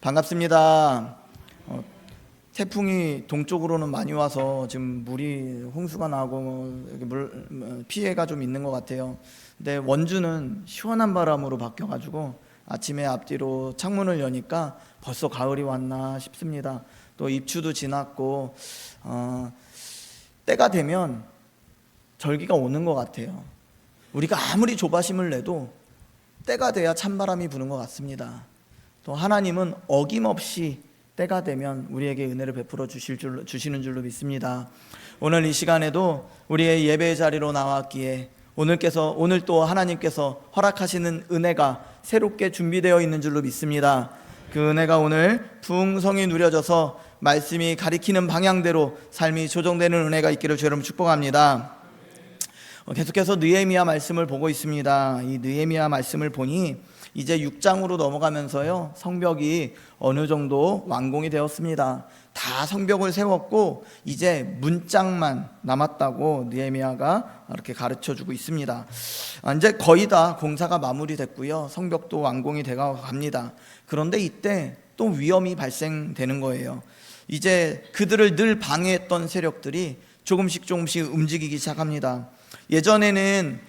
반갑습니다. 태풍이 동쪽으로는 많이 와서 지금 물이 홍수가 나고 피해가 좀 있는 것 같아요. 근데 원주는 시원한 바람으로 바뀌어가지고 아침에 앞뒤로 창문을 여니까 벌써 가을이 왔나 싶습니다. 또 입추도 지났고 때가 되면 절기가 오는 것 같아요. 우리가 아무리 조바심을 내도 때가 돼야 찬바람이 부는 것 같습니다. 또 하나님은 어김없이 때가 되면 우리에게 은혜를 베풀어 주시는 줄로 믿습니다. 오늘 이 시간에도 우리의 예배의 자리로 나왔기에 오늘 또 하나님께서 허락하시는 은혜가 새롭게 준비되어 있는 줄로 믿습니다. 그 은혜가 오늘 풍성히 누려져서 말씀이 가리키는 방향대로 삶이 조정되는 은혜가 있기를 주여 축복합니다. 계속해서 느헤미야 말씀을 보고 있습니다. 이 느헤미야 말씀을 보니 이제 6장으로 넘어가면서요, 성벽이 어느 정도 완공이 되었습니다. 다 성벽을 세웠고 이제 문짝만 남았다고 느헤미야가 이렇게 가르쳐주고 있습니다. 이제 거의 다 공사가 마무리됐고요, 성벽도 완공이 되어 갑니다. 그런데 이때 또 위험이 발생되는 거예요. 이제 그들을 늘 방해했던 세력들이 조금씩 움직이기 시작합니다. 예전에는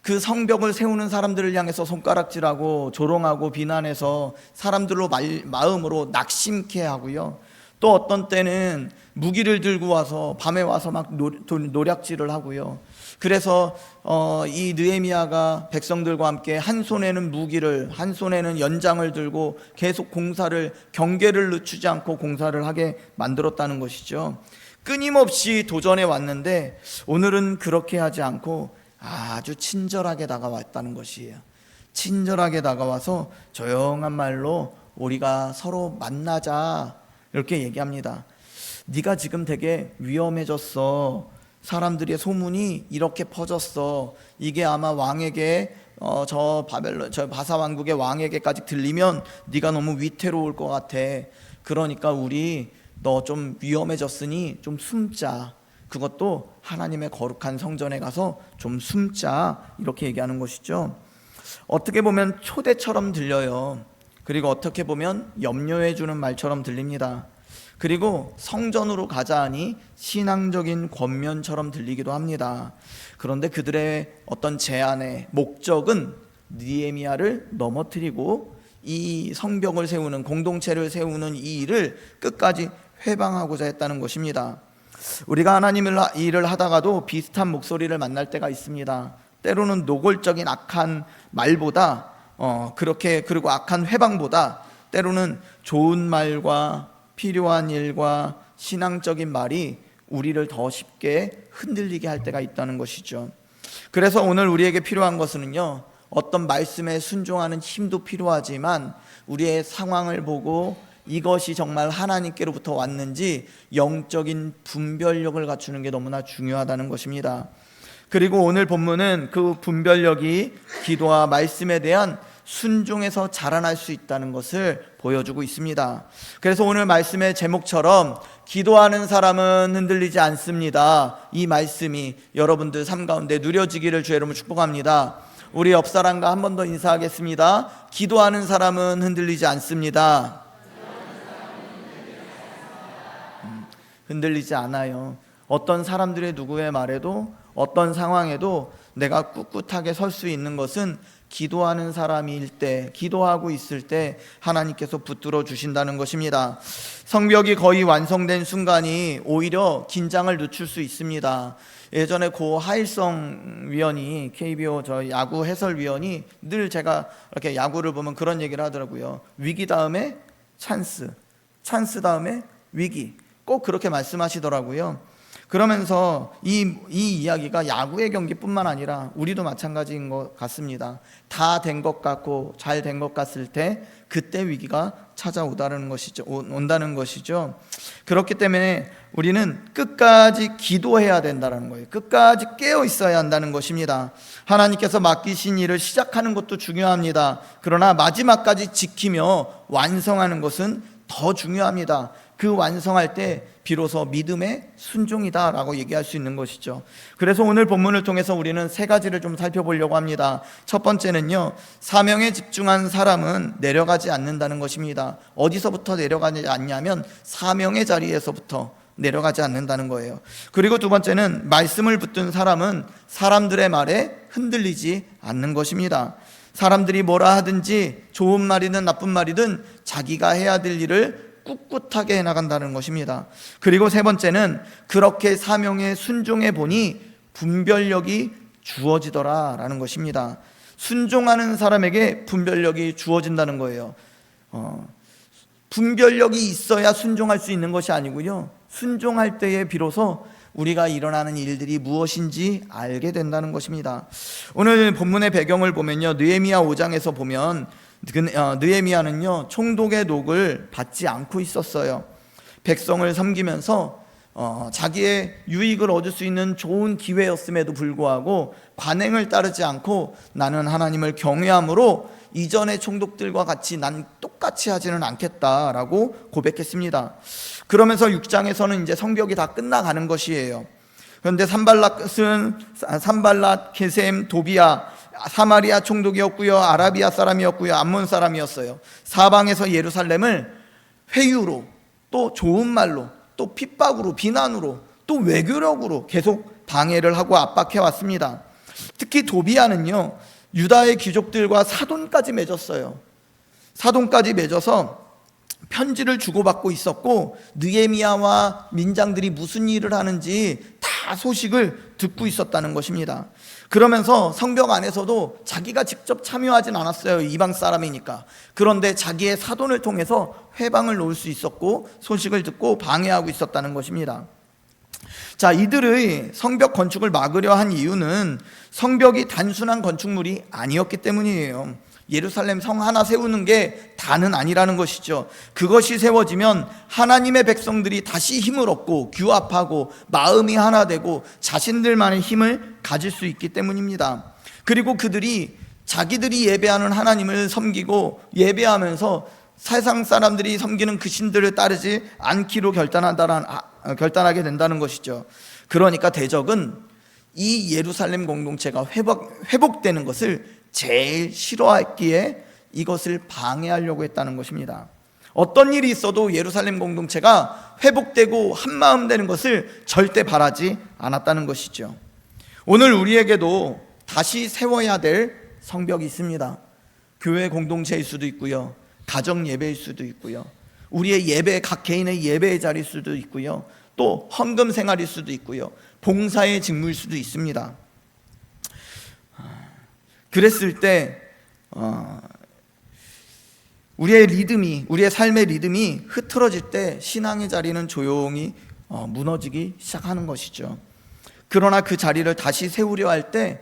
그 성벽을 세우는 사람들을 향해서 손가락질하고 조롱하고 비난해서 사람들로 마음으로 낙심케 하고요, 또 어떤 때는 무기를 들고 와서 밤에 와서 막 노략질을 하고요. 그래서 이 느헤미야가 백성들과 함께 한 손에는 무기를, 한 손에는 연장을 들고 계속 경계를 늦추지 않고 공사를 하게 만들었다는 것이죠. 끊임없이 도전해 왔는데 오늘은 그렇게 하지 않고 아주 친절하게 다가왔다는 것이에요. 친절하게 다가와서 조용한 말로 우리가 서로 만나자 이렇게 얘기합니다. 네가 지금 되게 위험해졌어. 사람들의 소문이 이렇게 퍼졌어. 이게 아마 왕에게 저 바사 왕국의 왕에게까지 들리면 네가 너무 위태로울 것 같아. 그러니까 우리 너 좀 위험해졌으니 좀 숨자. 그것도 하나님의 거룩한 성전에 가서 좀 숨자, 이렇게 얘기하는 것이죠. 어떻게 보면 초대처럼 들려요. 그리고 어떻게 보면 염려해 주는 말처럼 들립니다. 그리고 성전으로 가자 하니 신앙적인 권면처럼 들리기도 합니다. 그런데 그들의 어떤 제안의 목적은 느헤미야를 넘어뜨리고 이 성벽을 세우는, 공동체를 세우는 이 일을 끝까지 회방하고자 했다는 것입니다. 우리가 하나님의 일을 하다가도 비슷한 목소리를 만날 때가 있습니다. 때로는 노골적인 악한 말보다 그리고 악한 회방보다 때로는 좋은 말과 필요한 일과 신앙적인 말이 우리를 더 쉽게 흔들리게 할 때가 있다는 것이죠. 그래서 오늘 우리에게 필요한 것은요, 어떤 말씀에 순종하는 힘도 필요하지만 우리의 상황을 보고 이것이 정말 하나님께로부터 왔는지 영적인 분별력을 갖추는 게 너무나 중요하다는 것입니다. 그리고 오늘 본문은 그 분별력이 기도와 말씀에 대한 순종에서 자라날 수 있다는 것을 보여주고 있습니다. 그래서 오늘 말씀의 제목처럼 기도하는 사람은 흔들리지 않습니다, 이 말씀이 여러분들 삶 가운데 누려지기를 주의 이름으로 축복합니다. 우리 옆 사람과 한 번 더 인사하겠습니다. 기도하는 사람은 흔들리지 않습니다. 흔들리지 않아요. 어떤 사람들의 누구의 말에도, 어떤 상황에도 내가 꿋꿋하게 설 수 있는 것은 기도하는 사람일 때, 기도하고 있을 때 하나님께서 붙들어 주신다는 것입니다. 성벽이 거의 완성된 순간이 오히려 긴장을 늦출 수 있습니다. 예전에 고 하일성 위원이, KBO 저 야구 해설위원이 늘 제가 이렇게 야구를 보면 그런 얘기를 하더라고요. 위기 다음에 찬스, 찬스 다음에 위기, 꼭 그렇게 말씀하시더라고요. 그러면서 이 이야기가 야구의 경기뿐만 아니라 우리도 마찬가지인 것 같습니다. 다 된 것 같고 잘 된 것 같을 때 그때 위기가 찾아온다는 것이죠. 그렇기 때문에 우리는 끝까지 기도해야 된다는 거예요. 끝까지 깨어 있어야 한다는 것입니다. 하나님께서 맡기신 일을 시작하는 것도 중요합니다. 그러나 마지막까지 지키며 완성하는 것은 더 중요합니다. 그 완성할 때 비로소 믿음의 순종이다라고 얘기할 수 있는 것이죠. 그래서 오늘 본문을 통해서 우리는 세 가지를 좀 살펴보려고 합니다. 첫 번째는요, 사명에 집중한 사람은 내려가지 않는다는 것입니다. 어디서부터 내려가지 않냐면 사명의 자리에서부터 내려가지 않는다는 거예요. 그리고 두 번째는 말씀을 붙든 사람은 사람들의 말에 흔들리지 않는 것입니다. 사람들이 뭐라 하든지 좋은 말이든 나쁜 말이든 자기가 해야 될 일을 꿋꿋하게 해나간다는 것입니다. 그리고 세 번째는 그렇게 사명에 순종해 보니 분별력이 주어지더라라는 것입니다. 순종하는 사람에게 분별력이 주어진다는 거예요. 분별력이 있어야 순종할 수 있는 것이 아니고요, 순종할 때에 비로소 우리가 일어나는 일들이 무엇인지 알게 된다는 것입니다. 오늘 본문의 배경을 보면요, 느헤미야 5장에서 보면 느헤미야는요 총독의 녹을 받지 않고 있었어요. 백성을 섬기면서 자기의 유익을 얻을 수 있는 좋은 기회였음에도 불구하고 관행을 따르지 않고 나는 하나님을 경외함으로 이전의 총독들과 같이 난 똑같이 하지는 않겠다라고 고백했습니다. 그러면서 6장에서는 이제 성벽이 다 끝나가는 것이에요. 그런데 산발랏, 게셈, 도비야, 사마리아 총독이었고요, 아라비아 사람이었고요, 암몬 사람이었어요. 사방에서 예루살렘을 회유로, 또 좋은 말로, 또 핍박으로, 비난으로, 또 외교력으로 계속 방해를 하고 압박해 왔습니다. 특히 도비야는요 유다의 귀족들과 사돈까지 맺었어요. 사돈까지 맺어서 편지를 주고받고 있었고, 느헤미야와 민장들이 무슨 일을 하는지 다 소식을 듣고 있었다는 것입니다. 그러면서 성벽 안에서도 자기가 직접 참여하진 않았어요. 이방 사람이니까. 그런데 자기의 사돈을 통해서 회방을 놓을 수 있었고 소식을 듣고 방해하고 있었다는 것입니다. 자, 이들의 성벽 건축을 막으려 한 이유는 성벽이 단순한 건축물이 아니었기 때문이에요. 예루살렘 성 하나 세우는 게 다는 아니라는 것이죠. 그것이 세워지면 하나님의 백성들이 다시 힘을 얻고 규합하고 마음이 하나 되고 자신들만의 힘을 가질 수 있기 때문입니다. 그리고 그들이 자기들이 예배하는 하나님을 섬기고 예배하면서 세상 사람들이 섬기는 그 신들을 따르지 않기로 결단하게 된다는 것이죠. 그러니까 대적은 이 예루살렘 공동체가 회복되는 것을 제일 싫어했기에 이것을 방해하려고 했다는 것입니다. 어떤 일이 있어도 예루살렘 공동체가 회복되고 한마음 되는 것을 절대 바라지 않았다는 것이죠. 오늘 우리에게도 다시 세워야 될 성벽이 있습니다. 교회 공동체일 수도 있고요, 가정 예배일 수도 있고요, 우리의 예배, 각 개인의 예배의 자리일 수도 있고요, 또 헌금 생활일 수도 있고요, 봉사의 직무일 수도 있습니다. 그랬을 때 우리의 삶의 리듬이 흐트러질 때 신앙의 자리는 조용히 무너지기 시작하는 것이죠. 그러나 그 자리를 다시 세우려 할 때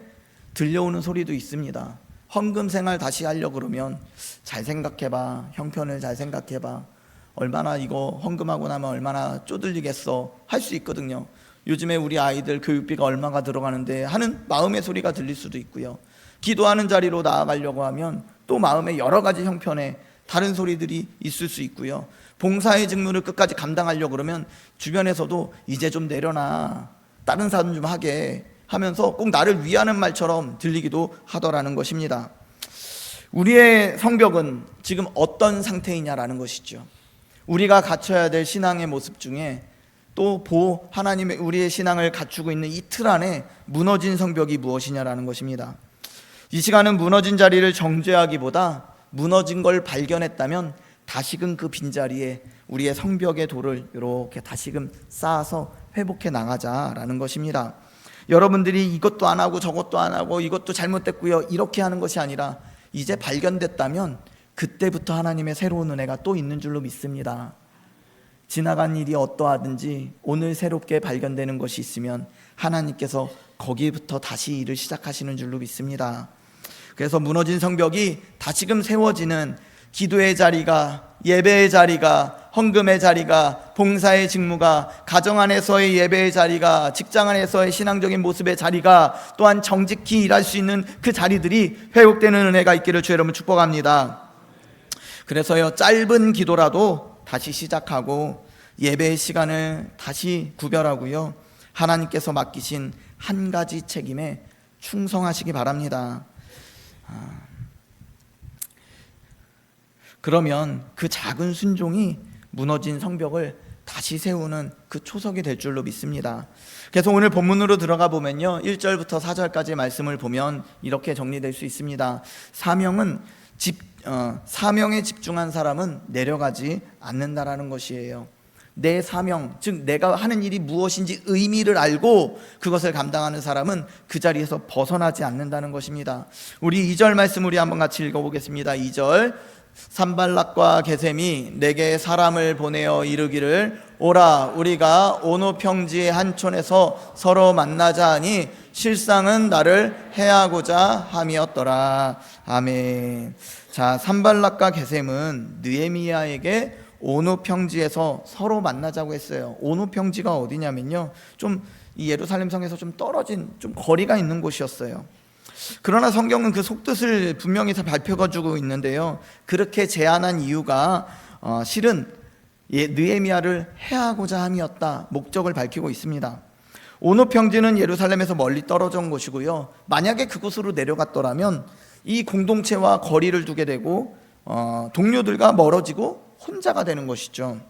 들려오는 소리도 있습니다. 헌금 생활 다시 하려고 그러면 잘 생각해봐, 형편을 잘 생각해봐, 얼마나 이거 헌금하고 나면 얼마나 쪼들리겠어 할 수 있거든요. 요즘에 우리 아이들 교육비가 얼마가 들어가는데 하는 마음의 소리가 들릴 수도 있고요, 기도하는 자리로 나아가려고 하면 또 마음의 여러 가지 형편에 다른 소리들이 있을 수 있고요, 봉사의 직무를 끝까지 감당하려고 그러면 주변에서도 이제 좀 내려놔, 다른 사람 좀 하게 하면서 꼭 나를 위하는 말처럼 들리기도 하더라는 것입니다. 우리의 성벽은 지금 어떤 상태이냐라는 것이죠. 우리가 갖춰야 될 신앙의 모습 중에 또 하나님의 우리의 신앙을 갖추고 있는 이 틀 안에 무너진 성벽이 무엇이냐라는 것입니다. 이 시간은 무너진 자리를 정죄하기보다 무너진 걸 발견했다면 다시금 그 빈자리에 우리의 성벽의 돌을 이렇게 다시금 쌓아서 회복해 나가자라는 것입니다. 여러분들이 이것도 안 하고 저것도 안 하고 이것도 잘못됐고요 이렇게 하는 것이 아니라 이제 발견됐다면 그때부터 하나님의 새로운 은혜가 또 있는 줄로 믿습니다. 지나간 일이 어떠하든지 오늘 새롭게 발견되는 것이 있으면 하나님께서 거기부터 다시 일을 시작하시는 줄로 믿습니다. 그래서 무너진 성벽이 다시금 세워지는 기도의 자리가, 예배의 자리가, 헌금의 자리가, 봉사의 직무가, 가정 안에서의 예배의 자리가, 직장 안에서의 신앙적인 모습의 자리가, 또한 정직히 일할 수 있는 그 자리들이 회복되는 은혜가 있기를 주 여러분 축복합니다. 그래서요, 짧은 기도라도 다시 시작하고 예배의 시간을 다시 구별하고요, 하나님께서 맡기신 한 가지 책임에 충성하시기 바랍니다. 그러면 그 작은 순종이 무너진 성벽을 다시 세우는 그 초석이 될 줄로 믿습니다. 그래서 오늘 본문으로 들어가 보면요, 1절부터 4절까지 말씀을 보면 이렇게 정리될 수 있습니다. 사명에 집중한 사람은 내려가지 않는다라는 것이에요. 내 사명, 즉 내가 하는 일이 무엇인지 의미를 알고 그것을 감당하는 사람은 그 자리에서 벗어나지 않는다는 것입니다. 우리 2절 말씀 우리 한번 같이 읽어보겠습니다. 2절, 산발락과 게셈이 내게 사람을 보내어 이르기를 오라 우리가 오노 평지의 한 촌에서 서로 만나자 하니 실상은 나를 해하고자 함이었더라. 아멘. 자, 산발락과 게셈은 느헤미야에게 오노 평지에서 서로 만나자고 했어요. 오노 평지가 어디냐면요, 좀 이 예루살렘 성에서 좀 떨어진, 좀 거리가 있는 곳이었어요. 그러나 성경은 그 속뜻을 분명히 발표해 주고 있는데요, 그렇게 제안한 이유가 실은 느헤미야를 해하고자 함이었다, 목적을 밝히고 있습니다. 오노 평지는 예루살렘에서 멀리 떨어져 온 곳이고요, 만약에 그곳으로 내려갔더라면 이 공동체와 거리를 두게 되고 동료들과 멀어지고 혼자가 되는 것이죠.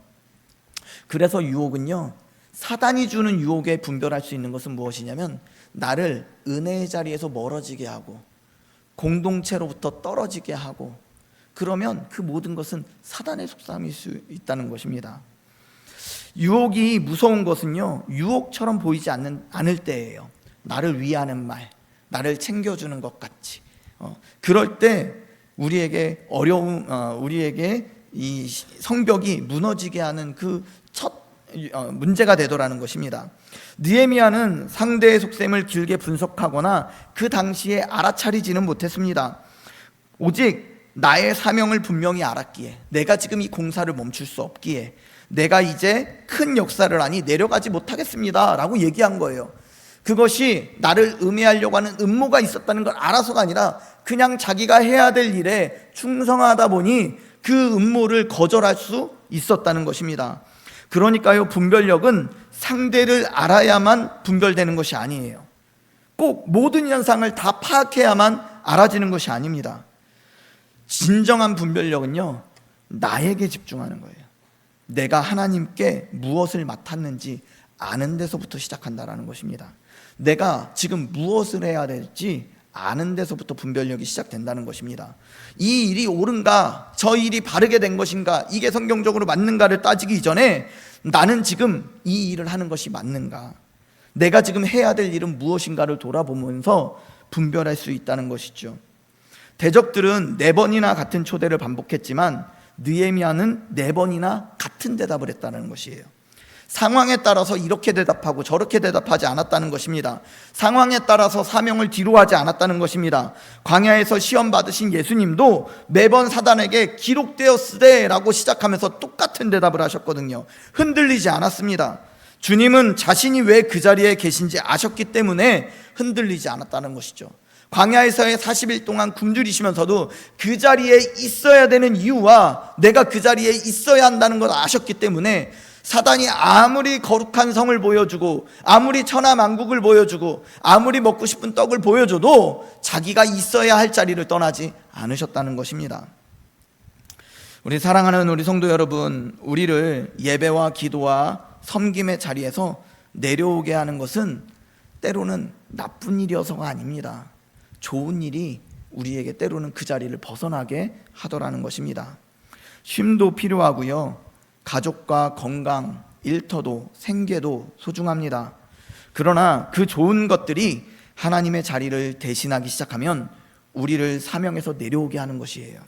그래서 유혹은요, 사단이 주는 유혹에 분별할 수 있는 것은 무엇이냐면 나를 은혜의 자리에서 멀어지게 하고 공동체로부터 떨어지게 하고, 그러면 그 모든 것은 사단의 속셈일 수 있다는 것입니다. 유혹이 무서운 것은요, 유혹처럼 보이지 않을 때예요. 나를 위하는 말, 나를 챙겨주는 것 같이, 그럴 때 우리에게 우리에게 이 성벽이 무너지게 하는 그 첫 문제가 되더라는 것입니다. 느헤미야는 상대의 속셈을 길게 분석하거나 그 당시에 알아차리지는 못했습니다. 오직 나의 사명을 분명히 알았기에, 내가 지금 이 공사를 멈출 수 없기에 내가 이제 큰 역사를 하니 내려가지 못하겠습니다 라고 얘기한 거예요. 그것이 나를 음해하려고 하는 음모가 있었다는 걸 알아서가 아니라 그냥 자기가 해야 될 일에 충성하다 보니 그 음모를 거절할 수 있었다는 것입니다. 그러니까요, 분별력은 상대를 알아야만 분별되는 것이 아니에요. 꼭 모든 현상을 다 파악해야만 알아지는 것이 아닙니다. 진정한 분별력은요, 나에게 집중하는 거예요. 내가 하나님께 무엇을 맡았는지 아는 데서부터 시작한다라는 것입니다. 내가 지금 무엇을 해야 될지 아는 데서부터 분별력이 시작된다는 것입니다. 이 일이 옳은가, 저 일이 바르게 된 것인가, 이게 성경적으로 맞는가를 따지기 이전에 나는 지금 이 일을 하는 것이 맞는가, 내가 지금 해야 될 일은 무엇인가를 돌아보면서 분별할 수 있다는 것이죠. 대적들은 4번이나 같은 초대를 반복했지만 느헤미야는 4번이나 같은 대답을 했다는 것이에요. 상황에 따라서 이렇게 대답하고 저렇게 대답하지 않았다는 것입니다. 상황에 따라서 사명을 뒤로 하지 않았다는 것입니다. 광야에서 시험 받으신 예수님도 매번 사단에게 기록되었으되 라고 시작하면서 똑같은 대답을 하셨거든요. 흔들리지 않았습니다. 주님은 자신이 왜 그 자리에 계신지 아셨기 때문에 흔들리지 않았다는 것이죠. 광야에서의 40일 동안 굶주리시면서도 그 자리에 있어야 되는 이유와 내가 그 자리에 있어야 한다는 걸 아셨기 때문에 사단이 아무리 거룩한 성을 보여주고 아무리 천하만국을 보여주고 아무리 먹고 싶은 떡을 보여줘도 자기가 있어야 할 자리를 떠나지 않으셨다는 것입니다. 우리 사랑하는 우리 성도 여러분, 우리를 예배와 기도와 섬김의 자리에서 내려오게 하는 것은 때로는 나쁜 일이어서가 아닙니다. 좋은 일이 우리에게 때로는 그 자리를 벗어나게 하더라는 것입니다. 쉼도 필요하고요, 가족과 건강, 일터도 생계도 소중합니다. 그러나 그 좋은 것들이 하나님의 자리를 대신하기 시작하면 우리를 사명에서 내려오게 하는 것이에요.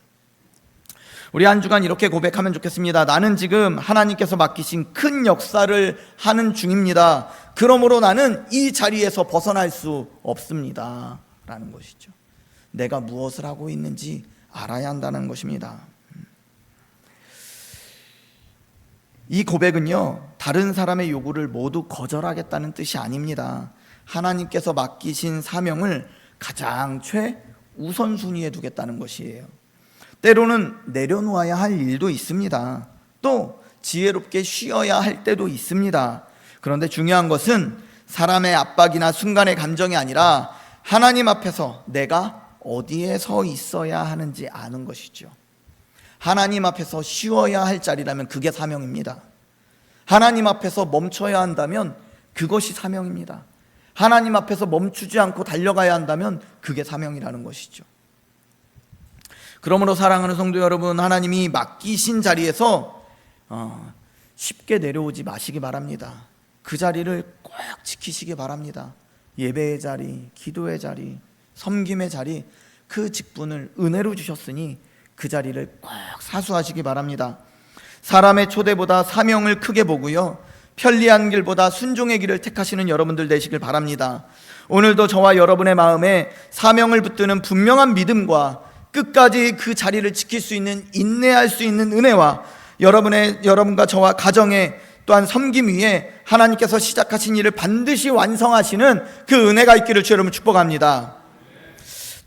우리 한 주간 이렇게 고백하면 좋겠습니다. 나는 지금 하나님께서 맡기신 큰 역사를 하는 중입니다. 그러므로 나는 이 자리에서 벗어날 수 없습니다 라는 것이죠. 내가 무엇을 하고 있는지 알아야 한다는 것입니다. 이 고백은요, 다른 사람의 요구를 모두 거절하겠다는 뜻이 아닙니다. 하나님께서 맡기신 사명을 가장 최우선순위에 두겠다는 것이에요. 때로는 내려놓아야 할 일도 있습니다. 또 지혜롭게 쉬어야 할 때도 있습니다. 그런데 중요한 것은 사람의 압박이나 순간의 감정이 아니라 하나님 앞에서 내가 어디에 서 있어야 하는지 아는 것이죠. 하나님 앞에서 쉬어야 할 자리라면 그게 사명입니다. 하나님 앞에서 멈춰야 한다면 그것이 사명입니다. 하나님 앞에서 멈추지 않고 달려가야 한다면 그게 사명이라는 것이죠. 그러므로 사랑하는 성도 여러분, 하나님이 맡기신 자리에서 쉽게 내려오지 마시기 바랍니다. 그 자리를 꼭 지키시기 바랍니다. 예배의 자리, 기도의 자리, 섬김의 자리, 그 직분을 은혜로 주셨으니 그 자리를 꼭 사수하시기 바랍니다. 사람의 초대보다 사명을 크게 보고요, 편리한 길보다 순종의 길을 택하시는 여러분들 되시길 바랍니다. 오늘도 저와 여러분의 마음에 사명을 붙드는 분명한 믿음과 끝까지 그 자리를 지킬 수 있는, 인내할 수 있는 은혜와 여러분과 저와 가정에 또한 섬김 위에 하나님께서 시작하신 일을 반드시 완성하시는 그 은혜가 있기를 주 여러분 축복합니다.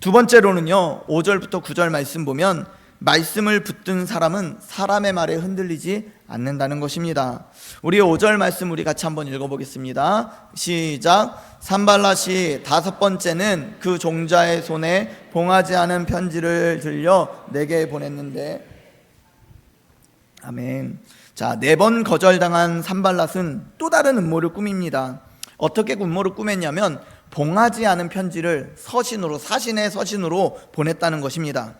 두 번째로는요, 5절부터 9절 말씀 보면 말씀을 붙든 사람은 사람의 말에 흔들리지 않는다는 것입니다. 우리 5절 말씀 우리 같이 한번 읽어보겠습니다. 시작. 산발랏이 다섯 번째는 그 종자의 손에 봉하지 않은 편지를 들려 내게 보냈는데, 아멘. 자, 4번 거절당한 산발랏은 또 다른 음모를 꾸밉니다. 어떻게 음모를 꾸몄냐면 봉하지 않은 편지를 서신으로, 사신의 서신으로 보냈다는 것입니다.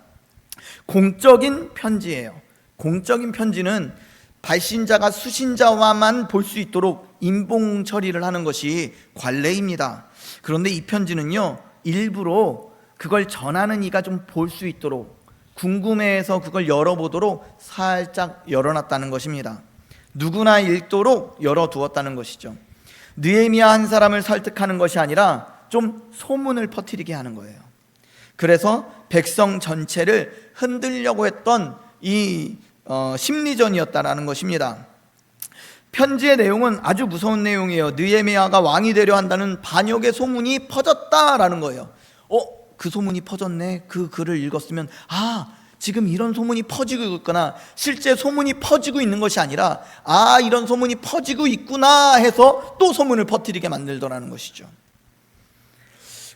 공적인 편지예요. 공적인 편지는 발신자가 수신자와만 볼 수 있도록 인봉 처리를 하는 것이 관례입니다. 그런데 이 편지는요, 일부러 그걸 전하는 이가 좀 볼 수 있도록, 궁금해해서 그걸 열어보도록 살짝 열어놨다는 것입니다. 누구나 읽도록 열어두었다는 것이죠. 느헤미야 한 사람을 설득하는 것이 아니라 좀 소문을 퍼뜨리게 하는 거예요. 그래서 백성 전체를 흔들려고 했던 이 심리전이었다라는 것입니다. 편지의 내용은 아주 무서운 내용이에요. 느헤미야가 왕이 되려 한다는 반역의 소문이 퍼졌다라는 거예요. 그 소문이 퍼졌네. 그 글을 읽었으면 지금 이런 소문이 퍼지고 있구나. 실제 소문이 퍼지고 있는 것이 아니라 이런 소문이 퍼지고 있구나 해서 또 소문을 퍼뜨리게 만들더라는 것이죠.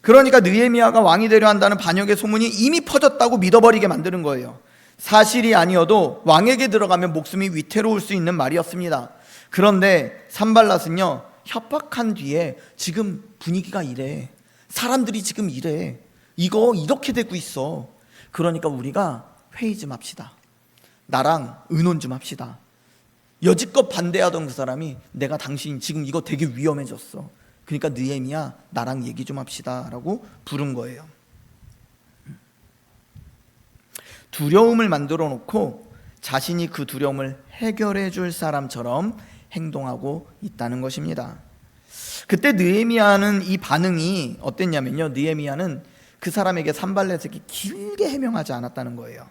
그러니까 느헤미야가 왕이 되려 한다는 반역의 소문이 이미 퍼졌다고 믿어버리게 만드는 거예요. 사실이 아니어도 왕에게 들어가면 목숨이 위태로울 수 있는 말이었습니다. 그런데 산발랏은요, 협박한 뒤에 지금 분위기가 이래, 사람들이 지금 이래, 이거 이렇게 되고 있어, 그러니까 우리가 회의 좀 합시다, 나랑 의논 좀 합시다. 여지껏 반대하던 그 사람이 내가 당신 지금 이거 되게 위험해졌어, 그러니까 느헤미야 나랑 얘기 좀 합시다 라고 부른 거예요. 두려움을 만들어 놓고 자신이 그 두려움을 해결해 줄 사람처럼 행동하고 있다는 것입니다. 그때 느헤미야는 이 반응이 어땠냐면요, 느헤미야는 그 사람에게 산발렛에게 길게 해명하지 않았다는 거예요.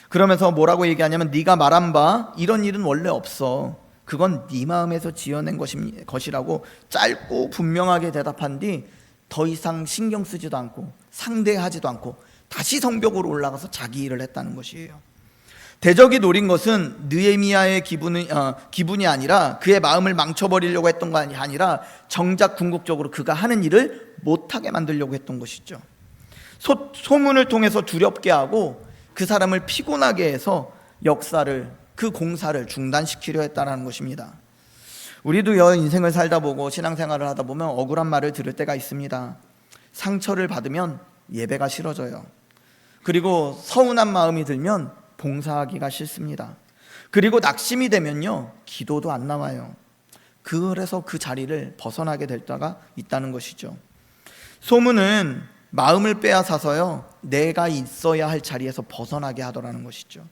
그러면서 뭐라고 얘기하냐면, 네가 말한 바 이런 일은 원래 없어, 그건 네 마음에서 지어낸 것이라고 짧고 분명하게 대답한 뒤 더 이상 신경 쓰지도 않고 상대하지도 않고 다시 성벽으로 올라가서 자기 일을 했다는 것이에요. 대적이 노린 것은 느헤미야의 기분이 아니라 그의 마음을 망쳐버리려고 했던 거 아니라 정작 궁극적으로 그가 하는 일을 못하게 만들려고 했던 것이죠. 소문을 통해서 두렵게 하고 그 사람을 피곤하게 해서 역사를, 그 공사를 중단시키려 했다는 것입니다. 우리도 인생을 살다 보고 신앙생활을 하다 보면 억울한 말을 들을 때가 있습니다. 상처를 받으면 예배가 싫어져요. 그리고 서운한 마음이 들면 봉사하기가 싫습니다. 그리고 낙심이 되면요, 기도도 안 나와요. 그래서 그 자리를 벗어나게 될 때가 있다는 것이죠. 소문은 마음을 빼앗아서요, 내가 있어야 할 자리에서 벗어나게 하더라는 것이죠.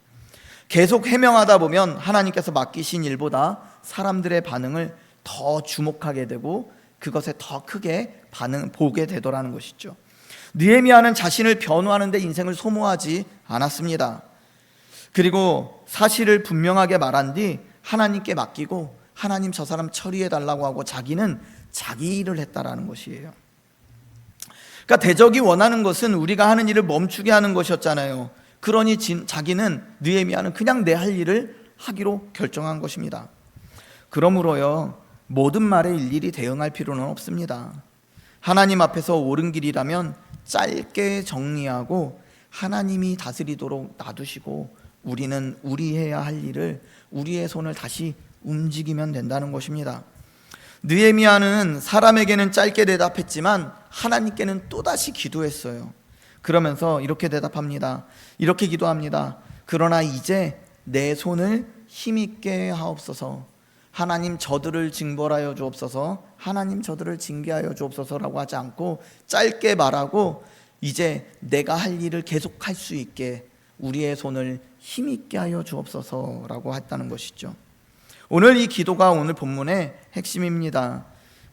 계속 해명하다 보면 하나님께서 맡기신 일보다 사람들의 반응을 더 주목하게 되고 그것에 더 크게 보게 되더라는 것이죠. 느헤미야는 자신을 변호하는 데 인생을 소모하지 않았습니다. 그리고 사실을 분명하게 말한 뒤 하나님께 맡기고 하나님 저 사람 처리해 달라고 하고 자기는 자기 일을 했다라는 것이에요. 그러니까 대적이 원하는 것은 우리가 하는 일을 멈추게 하는 것이었잖아요. 그러니 자기는, 느헤미야는 그냥 내 할 일을 하기로 결정한 것입니다. 그러므로요, 모든 말에 일일이 대응할 필요는 없습니다. 하나님 앞에서 옳은 길이라면 짧게 정리하고 하나님이 다스리도록 놔두시고 우리는 우리 해야 할 일을 우리의 손을 다시 움직이면 된다는 것입니다. 느헤미야는 사람에게는 짧게 대답했지만 하나님께는 또다시 기도했어요. 그러면서 이렇게 대답합니다. 이렇게 기도합니다. 그러나 이제 내 손을 힘있게 하옵소서. 하나님 저들을 징벌하여 주옵소서. 하나님 저들을 징계하여 주옵소서라고 하지 않고 짧게 말하고 이제 내가 할 일을 계속할 수 있게 우리의 손을 힘있게 하여 주옵소서라고 했다는 것이죠. 오늘 이 기도가 오늘 본문의 핵심입니다.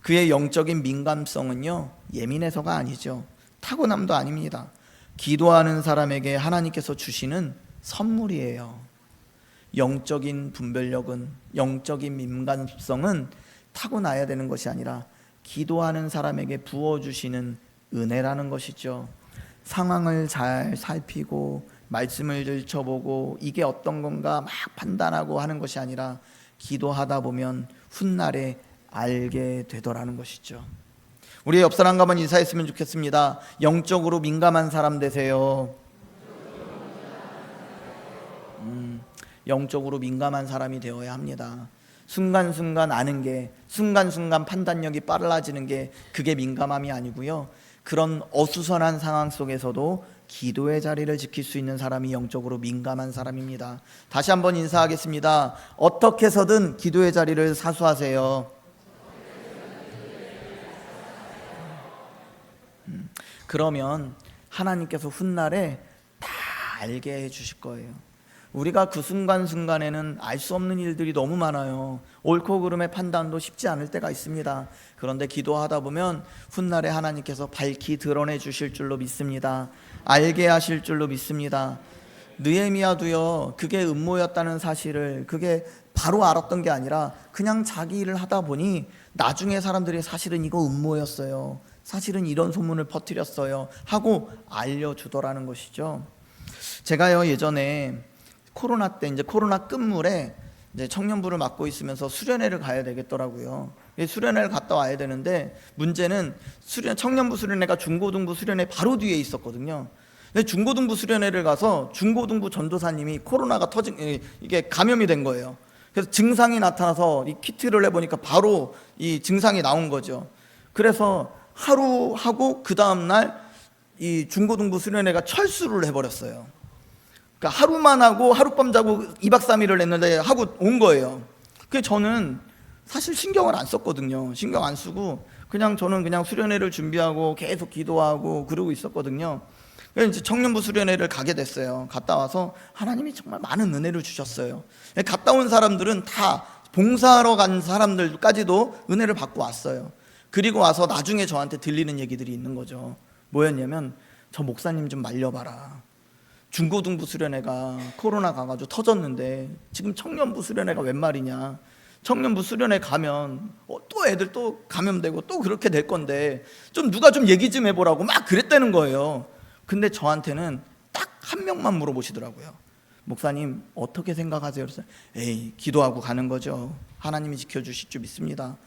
그의 영적인 민감성은요, 예민해서가 아니죠. 타고남도 아닙니다. 기도하는 사람에게 하나님께서 주시는 선물이에요. 영적인 분별력은, 영적인 민감성은 타고나야 되는 것이 아니라 기도하는 사람에게 부어주시는 은혜라는 것이죠. 상황을 잘 살피고 말씀을 들춰보고 이게 어떤 건가 막 판단하고 하는 것이 아니라 기도하다 보면 훗날에 알게 되더라는 것이죠. 우리 옆 사람과 한번 인사했으면 좋겠습니다. 영적으로 민감한 사람 되세요. 영적으로 민감한 사람이 되어야 합니다. 순간순간 아는 게, 순간순간 판단력이 빨라지는 게 그게 민감함이 아니고요, 그런 어수선한 상황 속에서도 기도의 자리를 지킬 수 있는 사람이 영적으로 민감한 사람입니다. 다시 한번 인사하겠습니다. 어떻게 해서든 기도의 자리를 사수하세요. 그러면 하나님께서 훗날에 다 알게 해주실 거예요. 우리가 그 순간순간에는 알 수 없는 일들이 너무 많아요. 옳고 그름의 판단도 쉽지 않을 때가 있습니다. 그런데 기도하다 보면 훗날에 하나님께서 밝히 드러내 주실 줄로 믿습니다. 알게 하실 줄로 믿습니다. 느헤미야도요, 그게 음모였다는 사실을 그게 바로 알았던 게 아니라 그냥 자기 일을 하다 보니 나중에 사람들이 사실은 이거 음모였어요, 사실은 이런 소문을 퍼뜨렸어요 하고 알려주더라는 것이죠. 제가요, 예전에 코로나 때 이제 코로나 끝물에 이제 청년부를 맡고 있으면서 수련회를 가야 되겠더라고요. 수련회를 갔다 와야 되는데 문제는 청년부 수련회가 중고등부 수련회 바로 뒤에 있었거든요. 근데 중고등부 수련회를 가서 중고등부 전도사님이 코로나가 이게 감염이 된 거예요. 그래서 증상이 나타나서 이 키트를 해보니까 바로 이 증상이 나온 거죠. 그래서 하루 하고 그 다음날 이 중고등부 수련회가 철수를 해버렸어요. 그러니까 하루만 하고 하룻밤 자고 2박 3일을 했는데 하고 온 거예요. 그래서 저는 사실 신경을 안 썼거든요. 신경 안 쓰고 저는 그냥 수련회를 준비하고 계속 기도하고 그러고 있었거든요. 그래서 이제 청년부 수련회를 가게 됐어요. 갔다 와서 하나님이 정말 많은 은혜를 주셨어요. 갔다 온 사람들은 다 봉사하러 간 사람들까지도 은혜를 받고 왔어요. 그리고 와서 나중에 저한테 들리는 얘기들이 있는 거죠. 뭐였냐면, 저 목사님 좀 말려봐라. 중고등부 수련회가 코로나 가가지고 터졌는데 지금 청년부 수련회가 웬 말이냐, 청년부 수련회 가면 또 애들 또 감염되고 또 그렇게 될 건데 좀 누가 좀 얘기 좀 해보라고 막 그랬다는 거예요. 근데 저한테는 딱 한 명만 물어보시더라고요. 목사님 어떻게 생각하세요? 그래서 에이, 기도하고 가는 거죠. 하나님이 지켜주실 줄 믿습니다.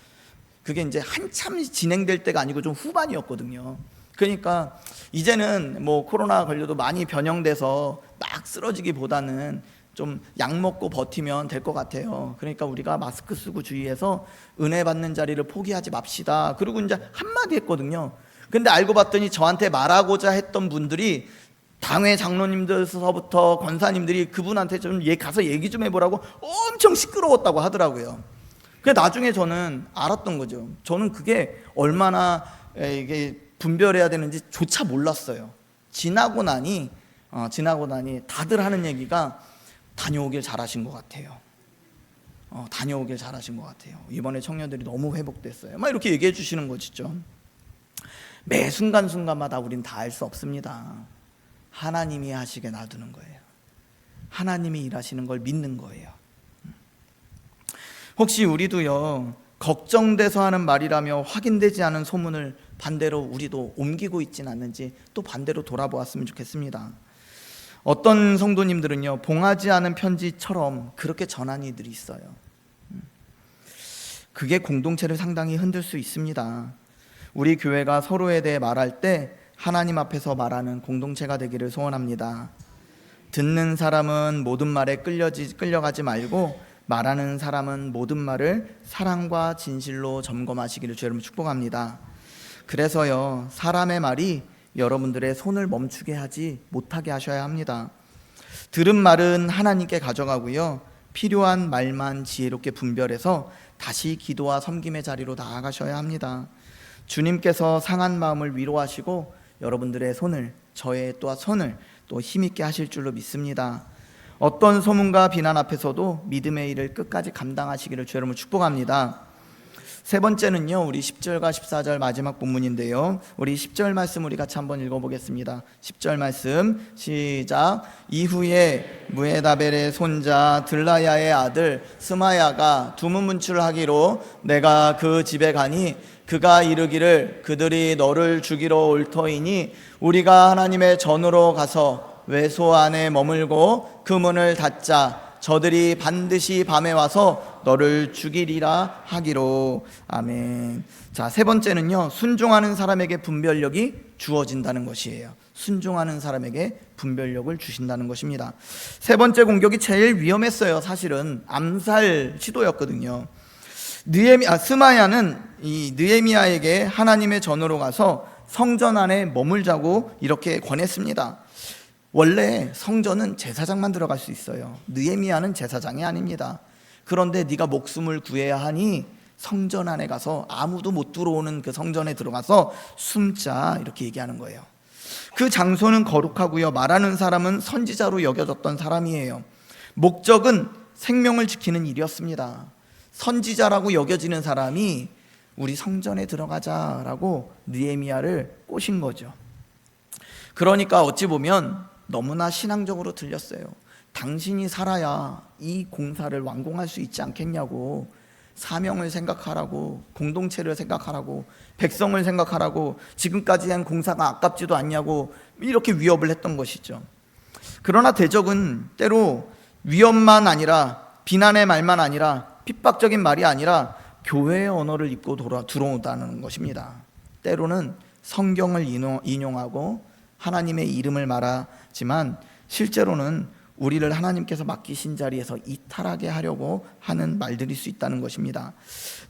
그게 이제 한참 진행될 때가 아니고 좀 후반이었거든요. 그러니까 이제는 뭐 코로나 걸려도 많이 변형돼서 막 쓰러지기보다는 좀 약 먹고 버티면 될 것 같아요. 그러니까 우리가 마스크 쓰고 주의해서 은혜 받는 자리를 포기하지 맙시다. 그리고 이제 한마디 했거든요. 근데 알고 봤더니 저한테 말하고자 했던 분들이 당회 장로님들서부터 권사님들이 그분한테 좀 가서 얘기 좀 해보라고 엄청 시끄러웠다고 하더라고요. 그래서 나중에 저는 알았던 거죠. 저는 그게 얼마나 이게 분별해야 되는지 조차 몰랐어요. 지나고 나니 다들 하는 얘기가 다녀오길 잘하신 것 같아요. 다녀오길 잘하신 것 같아요. 이번에 청년들이 너무 회복됐어요. 막 이렇게 얘기해 주시는 것이죠. 매 순간순간마다 우린 다 알 수 없습니다. 하나님이 하시게 놔두는 거예요. 하나님이 일하시는 걸 믿는 거예요. 혹시 우리도요, 걱정돼서 하는 말이라며 확인되지 않은 소문을 반대로 우리도 옮기고 있진 않는지 또 반대로 돌아보았으면 좋겠습니다. 어떤 성도님들은요, 봉하지 않은 편지처럼 그렇게 전한 이들이 있어요. 그게 공동체를 상당히 흔들 수 있습니다. 우리 교회가 서로에 대해 말할 때 하나님 앞에서 말하는 공동체가 되기를 소원합니다. 듣는 사람은 모든 말에 끌려가지 말고 말하는 사람은 모든 말을 사랑과 진실로 점검하시기를 주의 이름으로 축복합니다. 그래서요, 사람의 말이 여러분들의 손을 멈추게 하지 못하게 하셔야 합니다. 들은 말은 하나님께 가져가고요, 필요한 말만 지혜롭게 분별해서 다시 기도와 섬김의 자리로 나아가셔야 합니다. 주님께서 상한 마음을 위로하시고 여러분들의 손을, 저의 또한 손을 또 힘있게 하실 줄로 믿습니다. 어떤 소문과 비난 앞에서도 믿음의 일을 끝까지 감당하시기를 주의 이름으로 축복합니다. 세 번째는요, 우리 10절과 14절 마지막 본문인데요, 우리 10절 말씀 우리 같이 한번 읽어보겠습니다. 10절 말씀 시작. 이후에 무에다벨의 손자 들라야의 아들 스마야가 두문문출을 하기로 내가 그 집에 가니 그가 이르기를 그들이 너를 죽이러 올 터이니 우리가 하나님의 전으로 가서 외소 안에 머물고 그 문을 닫자. 저들이 반드시 밤에 와서 너를 죽이리라 하기로. 아멘. 자, 세 번째는요, 순종하는 사람에게 분별력이 주어진다는 것이에요. 순종하는 사람에게 분별력을 주신다는 것입니다. 세 번째 공격이 제일 위험했어요. 사실은 암살 시도였거든요. 스마야는 이 느헤미야에게 하나님의 전으로 가서 성전 안에 머물자고 이렇게 권했습니다. 원래 성전은 제사장만 들어갈 수 있어요. 느헤미야는 제사장이 아닙니다. 그런데 네가 목숨을 구해야 하니 성전 안에 가서 아무도 못 들어오는 그 성전에 들어가서 숨자, 이렇게 얘기하는 거예요. 그 장소는 거룩하고요, 말하는 사람은 선지자로 여겨졌던 사람이에요. 목적은 생명을 지키는 일이었습니다. 선지자라고 여겨지는 사람이 우리 성전에 들어가자라고 느헤미야를 꼬신 거죠. 그러니까 어찌 보면 너무나 신앙적으로 들렸어요. 당신이 살아야 이 공사를 완공할 수 있지 않겠냐고, 사명을 생각하라고, 공동체를 생각하라고, 백성을 생각하라고, 지금까지 한 공사가 아깝지도 않냐고 이렇게 위협을 했던 것이죠. 그러나 대적은 때로 위협만 아니라, 비난의 말만 아니라, 핍박적인 말이 아니라 교회의 언어를 입고 들어온다는 것입니다. 때로는 성경을 인용하고 하나님의 이름을 말하지만 실제로는 우리를 하나님께서 맡기신 자리에서 이탈하게 하려고 하는 말들일 수 있다는 것입니다.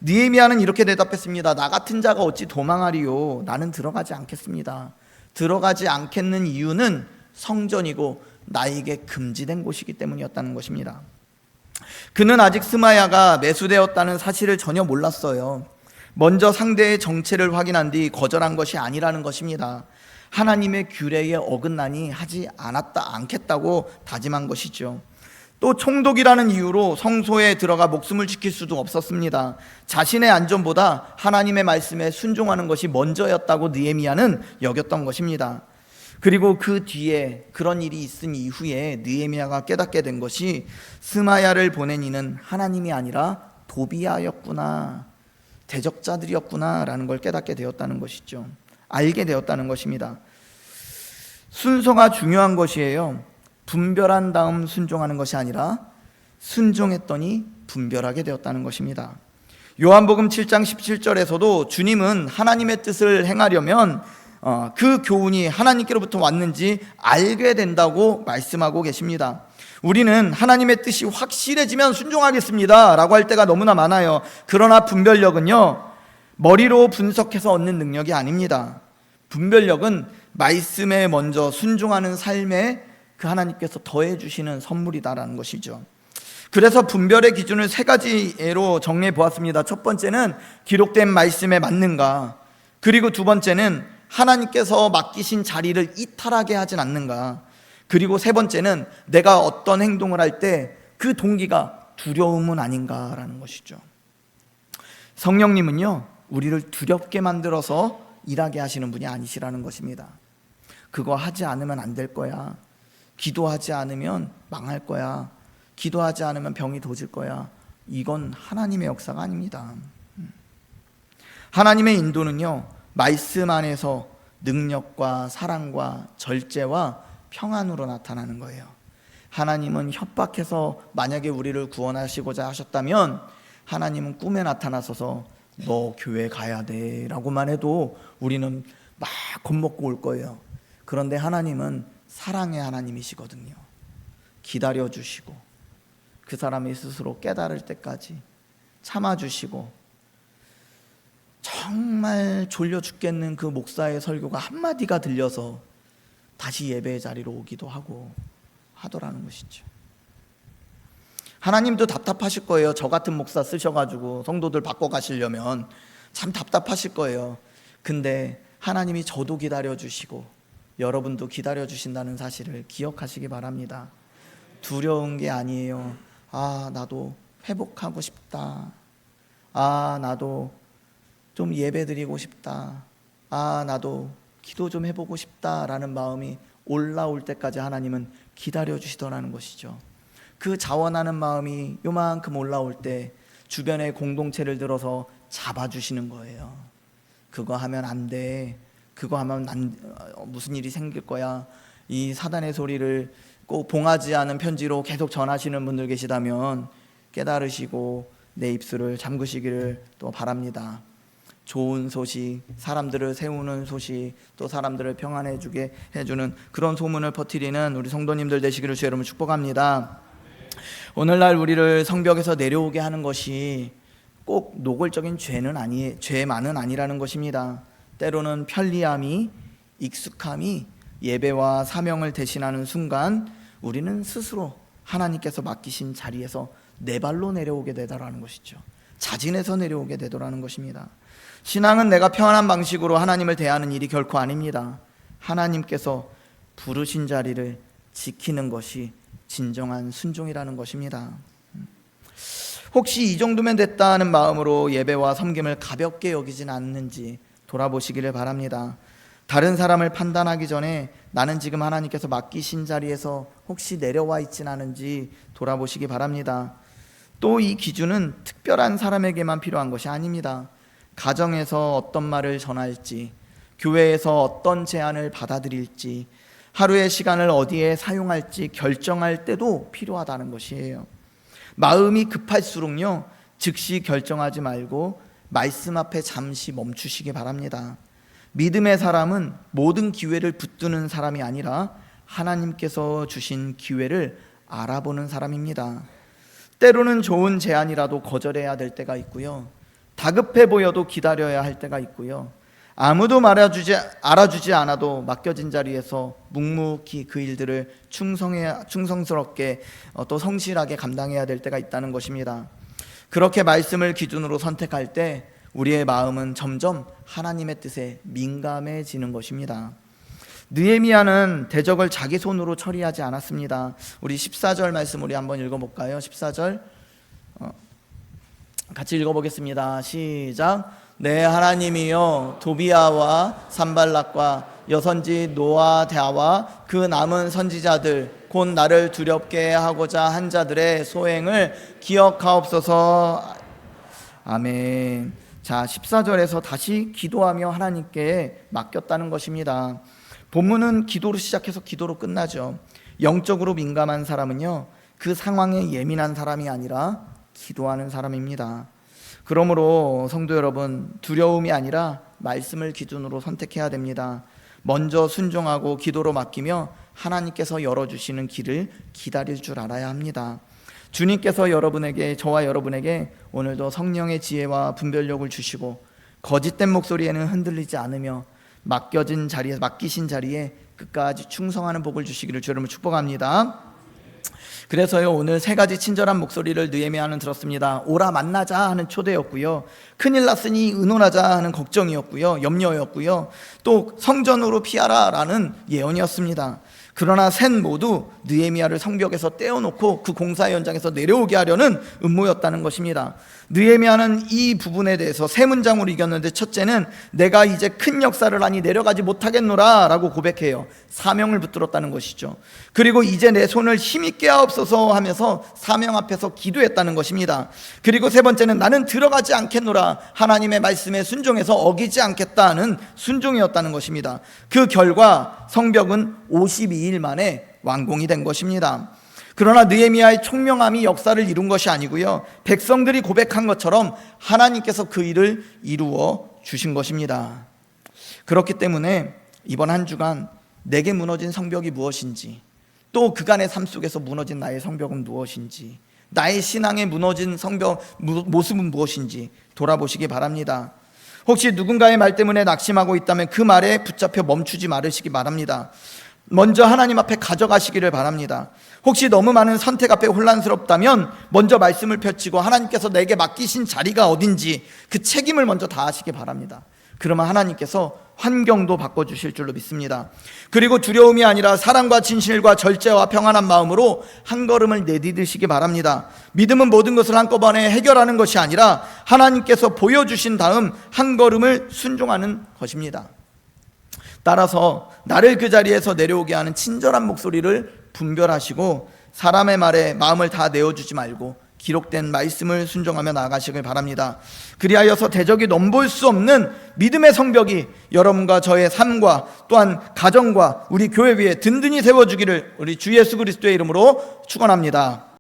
느헤미야는 이렇게 대답했습니다. 나 같은 자가 어찌 도망하리요? 나는 들어가지 않겠습니다. 들어가지 않겠는 이유는 성전이고 나에게 금지된 곳이기 때문이었다는 것입니다. 그는 아직 스마야가 매수되었다는 사실을 전혀 몰랐어요. 먼저 상대의 정체를 확인한 뒤 거절한 것이 아니라는 것입니다. 하나님의 규례에 어긋나니 하지 않겠다고 다짐한 것이죠. 또 총독이라는 이유로 성소에 들어가 목숨을 지킬 수도 없었습니다. 자신의 안전보다 하나님의 말씀에 순종하는 것이 먼저였다고 느헤미야는 여겼던 것입니다. 그리고 그 뒤에 그런 일이 있은 이후에 느헤미야가 깨닫게 된 것이 스마야를 보낸 이는 하나님이 아니라 도비야였구나, 대적자들이었구나 라는 걸 깨닫게 되었다는 것이죠. 알게 되었다는 것입니다. 순서가 중요한 것이에요. 분별한 다음 순종하는 것이 아니라 순종했더니 분별하게 되었다는 것입니다. 요한복음 7장 17절에서도 주님은 하나님의 뜻을 행하려면 그 교훈이 하나님께로부터 왔는지 알게 된다고 말씀하고 계십니다. 우리는 하나님의 뜻이 확실해지면 순종하겠습니다 라고 할 때가 너무나 많아요. 그러나 분별력은요, 머리로 분석해서 얻는 능력이 아닙니다. 분별력은 말씀에 먼저 순종하는 삶에 그 하나님께서 더해 주시는 선물이다라는 것이죠. 그래서 분별의 기준을 세 가지로 정리해 보았습니다. 첫 번째는 기록된 말씀에 맞는가, 그리고 두 번째는 하나님께서 맡기신 자리를 이탈하게 하진 않는가, 그리고 세 번째는 내가 어떤 행동을 할 때 그 동기가 두려움은 아닌가라는 것이죠. 성령님은요, 우리를 두렵게 만들어서 일하게 하시는 분이 아니시라는 것입니다. 그거 하지 않으면 안 될 거야, 기도하지 않으면 망할 거야, 기도하지 않으면 병이 도질 거야, 이건 하나님의 역사가 아닙니다. 하나님의 인도는요, 말씀 안에서 능력과 사랑과 절제와 평안으로 나타나는 거예요. 하나님은 협박해서 만약에 우리를 구원하시고자 하셨다면 하나님은 꿈에 나타나서서 너 교회 가야 돼 라고만 해도 우리는 막 겁먹고 올 거예요. 그런데 하나님은 사랑의 하나님이시거든요. 기다려주시고 그 사람이 스스로 깨달을 때까지 참아주시고, 정말 졸려 죽겠는 그 목사의 설교가 한마디가 들려서 다시 예배의 자리로 오기도 하고 하더라는 것이죠. 하나님도 답답하실 거예요. 저 같은 목사 쓰셔가지고 성도들 바꿔가시려면 참 답답하실 거예요. 근데 하나님이 저도 기다려주시고 여러분도 기다려주신다는 사실을 기억하시기 바랍니다. 두려운 게 아니에요. 아, 나도 회복하고 싶다. 아, 나도 좀 예배 드리고 싶다. 아, 나도 기도 좀 해보고 싶다라는 마음이 올라올 때까지 하나님은 기다려주시더라는 것이죠. 그 자원하는 마음이 요만큼 올라올 때 주변의 공동체를 들어서 잡아주시는 거예요. 그거 하면 안 돼. 그거 하면 무슨 일이 생길 거야. 이 사단의 소리를 꼭 봉하지 않은 편지로 계속 전하시는 분들 계시다면 깨달으시고 내 입술을 잠그시기를 또 바랍니다. 좋은 소식, 사람들을 세우는 소식, 또 사람들을 평안해주게 해주는 그런 소문을 퍼뜨리는 우리 성도님들 되시기를 주의 이름으로 축복합니다. 오늘날 우리를 성벽에서 내려오게 하는 것이 꼭 노골적인 죄만은 아니라는 것입니다. 때로는 편리함이, 익숙함이 예배와 사명을 대신하는 순간 우리는 스스로 하나님께서 맡기신 자리에서 내 발로 내려오게 되더라는 것이죠. 자진해서 내려오게 되더라는 것입니다. 신앙은 내가 편한 방식으로 하나님을 대하는 일이 결코 아닙니다. 하나님께서 부르신 자리를 지키는 것이 진정한 순종이라는 것입니다. 혹시 이 정도면 됐다는 마음으로 예배와 섬김을 가볍게 여기진 않는지 돌아보시기를 바랍니다. 다른 사람을 판단하기 전에 나는 지금 하나님께서 맡기신 자리에서 혹시 내려와 있진 않은지 돌아보시기 바랍니다. 또 이 기준은 특별한 사람에게만 필요한 것이 아닙니다. 가정에서 어떤 말을 전할지, 교회에서 어떤 제안을 받아들일지, 하루의 시간을 어디에 사용할지 결정할 때도 필요하다는 것이에요. 마음이 급할수록요, 즉시 결정하지 말고 말씀 앞에 잠시 멈추시기 바랍니다. 믿음의 사람은 모든 기회를 붙드는 사람이 아니라 하나님께서 주신 기회를 알아보는 사람입니다. 때로는 좋은 제안이라도 거절해야 될 때가 있고요, 다급해 보여도 기다려야 할 때가 있고요, 아무도 알아주지 않아도 맡겨진 자리에서 묵묵히 그 일들을 충성스럽게 또 성실하게 감당해야 될 때가 있다는 것입니다. 그렇게 말씀을 기준으로 선택할 때 우리의 마음은 점점 하나님의 뜻에 민감해지는 것입니다. 느헤미야는 대적을 자기 손으로 처리하지 않았습니다. 우리 14절 말씀 우리 한번 읽어볼까요? 14절 같이 읽어보겠습니다. 시작. 내 하나님이여 도비야와 산발락과 여선지 노아대아와 그 남은 선지자들 곧 나를 두렵게 하고자 한 자들의 소행을 기억하옵소서. 아멘. 자, 14절에서 다시 기도하며 하나님께 맡겼다는 것입니다. 본문은 기도로 시작해서 기도로 끝나죠. 영적으로 민감한 사람은요, 그 상황에 예민한 사람이 아니라 기도하는 사람입니다. 그러므로 성도 여러분, 두려움이 아니라 말씀을 기준으로 선택해야 됩니다. 먼저 순종하고 기도로 맡기며 하나님께서 열어주시는 길을 기다릴 줄 알아야 합니다. 주님께서 저와 여러분에게 오늘도 성령의 지혜와 분별력을 주시고 거짓된 목소리에는 흔들리지 않으며 맡기신 자리에 끝까지 충성하는 복을 주시기를 주님을 축복합니다. 그래서요, 오늘 세 가지 친절한 목소리를 느헤미야는 들었습니다. 오라 만나자 하는 초대였고요, 큰일 났으니 의논하자 하는 걱정이었고요, 염려였고요, 또 성전으로 피하라 라는 예언이었습니다. 그러나 셋 모두 느헤미야를 성벽에서 떼어놓고 그 공사 현장에서 내려오게 하려는 음모였다는 것입니다. 느헤미야는 이 부분에 대해서 세 문장으로 이겼는데, 첫째는 내가 이제 큰 역사를 하니 내려가지 못하겠노라 라고 고백해요. 사명을 붙들었다는 것이죠. 그리고 이제 내 손을 힘있게 하옵소서 하면서 사명 앞에서 기도했다는 것입니다. 그리고 세 번째는 나는 들어가지 않겠노라, 하나님의 말씀에 순종해서 어기지 않겠다는 순종이었다는 것입니다. 그 결과 성벽은 52일 2일 만에 완공이 된 것입니다. 그러나 느헤미야의 총명함이 역사를 이룬 것이 아니고요, 백성들이 고백한 것처럼 하나님께서 그 일을 이루어 주신 것입니다. 그렇기 때문에 이번 한 주간 내게 무너진 성벽이 무엇인지, 또 그간의 삶 속에서 무너진 나의 성벽은 무엇인지, 나의 신앙에 무너진 성벽 모습은 무엇인지 돌아보시기 바랍니다. 혹시 누군가의 말 때문에 낙심하고 있다면 그 말에 붙잡혀 멈추지 말으시기 바랍니다. 먼저 하나님 앞에 가져가시기를 바랍니다. 혹시 너무 많은 선택 앞에 혼란스럽다면 먼저 말씀을 펼치고 하나님께서 내게 맡기신 자리가 어딘지 그 책임을 먼저 다하시기 바랍니다. 그러면 하나님께서 환경도 바꿔주실 줄로 믿습니다. 그리고 두려움이 아니라 사랑과 진실과 절제와 평안한 마음으로 한 걸음을 내디디시기 바랍니다. 믿음은 모든 것을 한꺼번에 해결하는 것이 아니라 하나님께서 보여주신 다음 한 걸음을 순종하는 것입니다. 따라서 나를 그 자리에서 내려오게 하는 친절한 목소리를 분별하시고 사람의 말에 마음을 다 내어주지 말고 기록된 말씀을 순종하며 나아가시길 바랍니다. 그리하여서 대적이 넘볼 수 없는 믿음의 성벽이 여러분과 저의 삶과 또한 가정과 우리 교회 위에 든든히 세워주기를 우리 주 예수 그리스도의 이름으로 축원합니다.